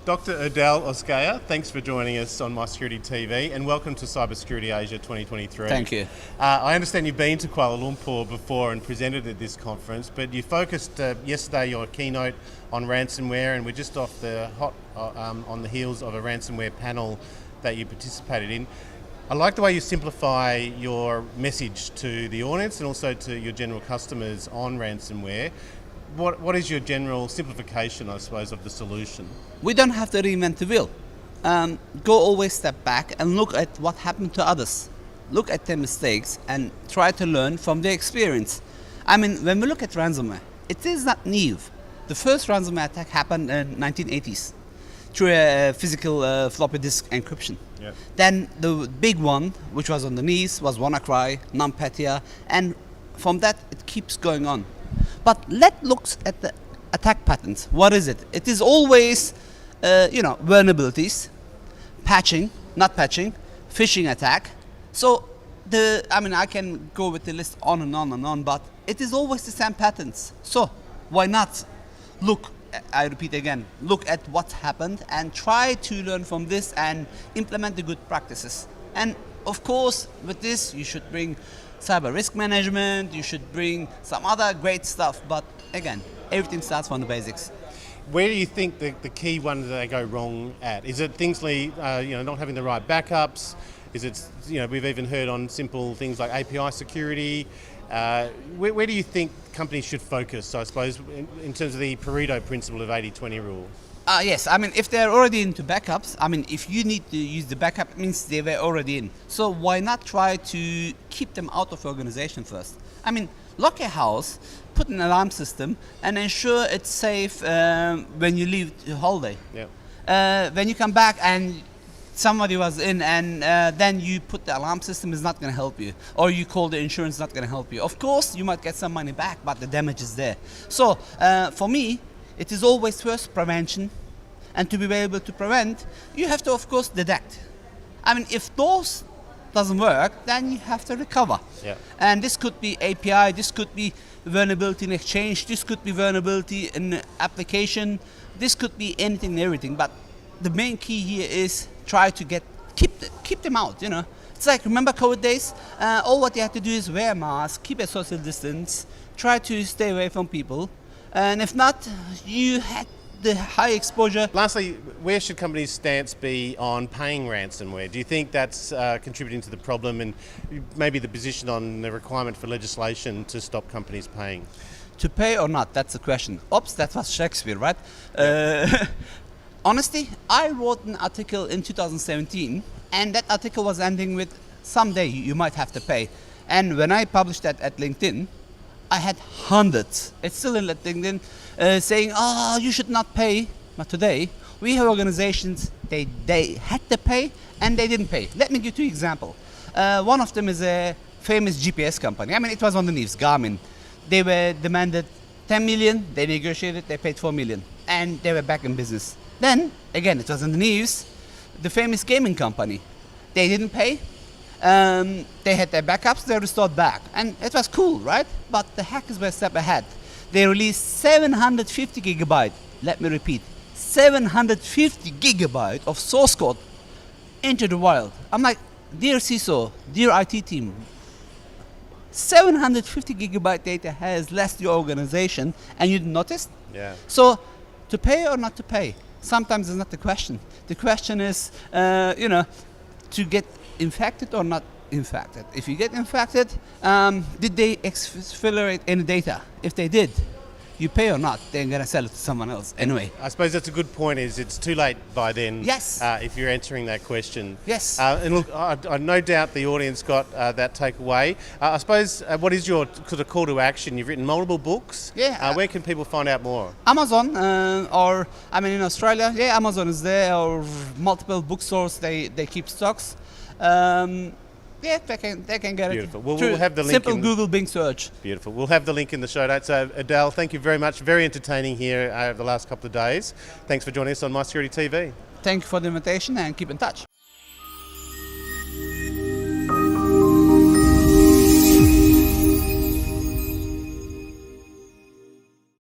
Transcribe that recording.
Dr. Erdal Ozkaya, thanks for joining us on My Security TV and welcome to Cybersecurity Asia 2023. Thank you. I understand you've been to Kuala Lumpur before and presented at this conference, but you focused yesterday your keynote on ransomware, and we're just off the on the heels of a ransomware panel that you participated in. I like the way you simplify your message to the audience and also to your general customers on ransomware. What is your general simplification, I suppose, of the solution? We don't have to reinvent the wheel. Go always step back and look at what happened to others. Look at their mistakes and try to learn from their experience. I mean, when we look at ransomware, it is not new. The first ransomware attack happened in 1980s through a physical floppy disk encryption. Yep. Then the big one, which was on the knees, was WannaCry, NotPetya, and from that it keeps going on. But let's look at the attack patterns. What is it? It is always, vulnerabilities, patching, not patching, phishing attack. So I can go with the list on and on and on, but it is always the same patterns. So why not look? I repeat again, look at what happened and try to learn from this and implement the good practices. And of course, with this, you should bring cyber risk management, you should bring some other great stuff, but again, everything starts from the basics. Where do you think the key ones that they go wrong at? Is it things like not having the right backups? Is it, we've even heard on simple things like API security. Where do you think companies should focus, I suppose, in terms of the Pareto principle of 80-20 rule? Yes, if they're already into backups, if you need to use the backup, it means they were already in. So why not try to keep them out of organization first? Lock your house, put an alarm system, and ensure it's safe when you leave the holiday. Yep. When you come back and somebody was in and then you put the alarm system, is not going to help you, or you call the insurance, not going to help you. Of course, you might get some money back, but the damage is there. So for me, it is always first prevention, and to be able to prevent, you have to, of course, detect. If those doesn't work, then you have to recover. Yeah. And this could be API, this could be vulnerability in exchange, this could be vulnerability in application, this could be anything and everything. But the main key here is try to keep them out. It's like, remember COVID days? All what you have to do is wear a mask, keep a social distance, try to stay away from people. And if not, you had the high exposure. Lastly, where should companies' stance be on paying ransomware? Do you think that's contributing to the problem, and maybe the position on the requirement for legislation to stop companies paying? To pay or not, that's the question. Oops, that was Shakespeare, right? Honestly, I wrote an article in 2017, and that article was ending with, someday you might have to pay. And when I published that at LinkedIn, I had hundreds. It's still in LinkedIn saying, you should not pay. But today, we have organizations, they had to pay and they didn't pay. Let me give you an example. One of them is a famous GPS company. It was on the news, Garmin. They were demanded 10 million, they negotiated, they paid 4 million, and they were back in business. Then, again, it was in the news, the famous gaming company. They didn't pay. They had their backups, they restored back. And it was cool, right? But the hackers were a step ahead. They released 750 gigabyte, let me repeat, 750 gigabyte of source code into the wild. I'm like, dear CISO, dear IT team, 750 gigabyte data has left your organization and you didn't notice? Yeah. So, to pay or not to pay? Sometimes it's not the question. The question is, to get infected or not infected. If you get infected, did they exfiltrate any data? If they did, you pay or not, they're going to sell it to someone else anyway. I suppose that's a good point, is it's too late by then. Yes. If you're answering that question. Yes. And look, I no doubt the audience got that takeaway. I suppose, what is your sort of call to action? You've written multiple books. Yeah. Where can people find out more? Amazon, in Australia, Amazon is there, or multiple bookstores, they keep stocks. They can get Beautiful. it. We'll have the link. Simple Google Bing search. Beautiful. We'll have the link in the show notes. So, Erdal, thank you very much. Very entertaining here over the last couple of days. Thanks for joining us on My Security TV. Thank you for the invitation and keep in touch.